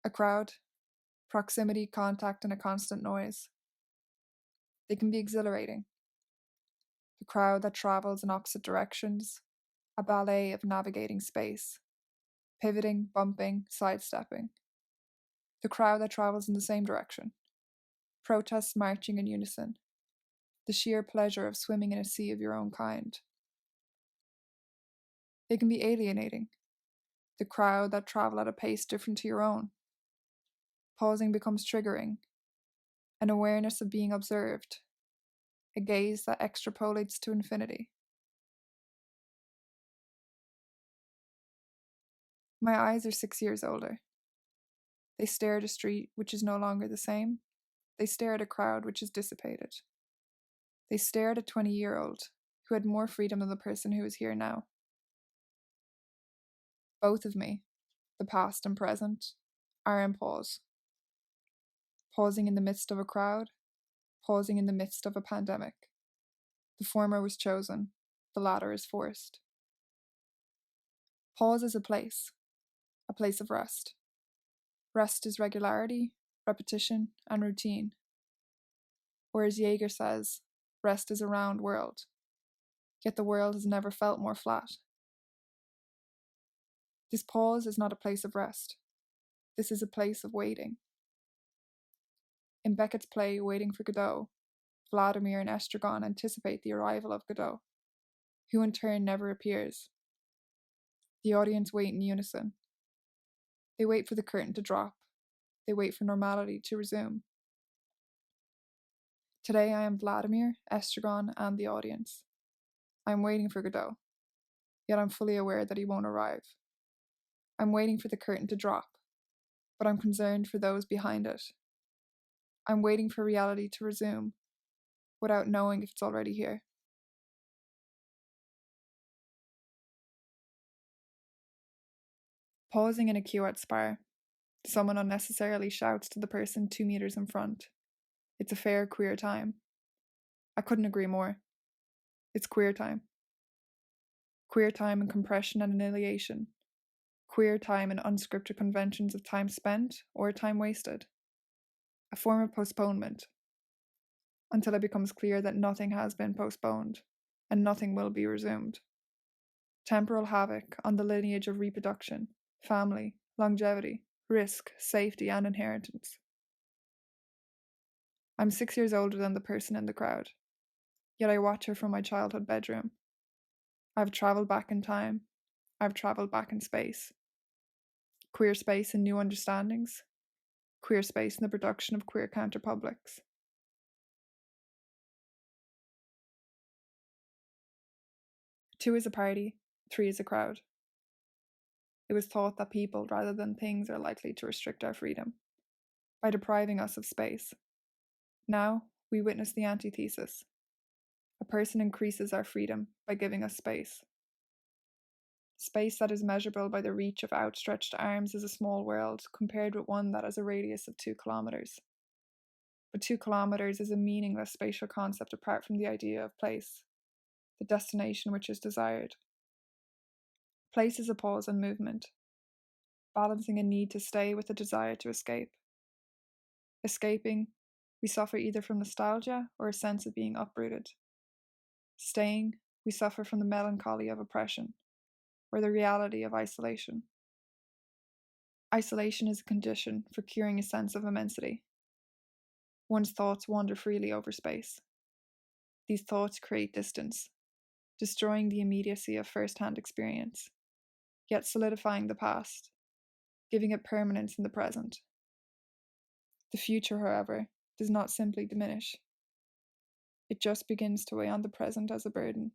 A crowd, proximity, contact, and a constant noise. They can be exhilarating. The crowd that travels in opposite directions, a ballet of navigating space, pivoting, bumping, sidestepping. The crowd that travels in the same direction, protests marching in unison, the sheer pleasure of swimming in a sea of your own kind. They can be alienating. The crowd that travel at a pace different to your own. Pausing becomes triggering, an awareness of being observed, a gaze that extrapolates to infinity. My eyes are 6 years older. They stare at a street which is no longer the same. They stare at a crowd which is dissipated. They stare at a 20-year-old who had more freedom than the person who is here now. Both of me, the past and present, are in pause. Pausing in the midst of a crowd, pausing in the midst of a pandemic. The former was chosen, the latter is forced. Pause is a place of rest. Rest is regularity, repetition, and routine. Or as Jaeger says, rest is a round world, yet the world has never felt more flat. This pause is not a place of rest. This is a place of waiting. In Beckett's play Waiting for Godot, Vladimir and Estragon anticipate the arrival of Godot, who in turn never appears. The audience wait in unison. They wait for the curtain to drop. They wait for normality to resume. Today I am Vladimir, Estragon, and the audience. I am waiting for Godot, yet I'm fully aware that he won't arrive. I'm waiting for the curtain to drop, but I'm concerned for those behind it. I'm waiting for reality to resume, without knowing if it's already here. Pausing in a queue at Spar, someone unnecessarily shouts to the person 2 meters in front. It's a fair queer time. I couldn't agree more. It's queer time. Queer time in compression and annihilation. Queer time in unscripted conventions of time spent or time wasted. A form of postponement, until it becomes clear that nothing has been postponed and nothing will be resumed. Temporal havoc on the lineage of reproduction, family, longevity, risk, safety, and inheritance. I'm 6 years older than the person in the crowd, yet I watch her from my childhood bedroom. I've travelled back in time. I've travelled back in space. Queer space in new understandings. Queer space in the production of queer counterpublics. Two is a party, three is a crowd. It was thought that people rather than things are likely to restrict our freedom by depriving us of space. Now we witness the antithesis. A person increases our freedom by giving us space. Space that is measurable by the reach of outstretched arms is a small world compared with one that has a radius of 2 kilometers. But 2 kilometers is a meaningless spatial concept apart from the idea of place, the destination which is desired. Place is a pause and movement, balancing a need to stay with a desire to escape. Escaping, we suffer either from nostalgia or a sense of being uprooted. Staying, we suffer from the melancholy of oppression, or the reality of isolation. Isolation is a condition for curing a sense of immensity. One's thoughts wander freely over space. These thoughts create distance, destroying the immediacy of first-hand experience, yet solidifying the past, giving it permanence in the present. The future, however, does not simply diminish. It just begins to weigh on the present as a burden.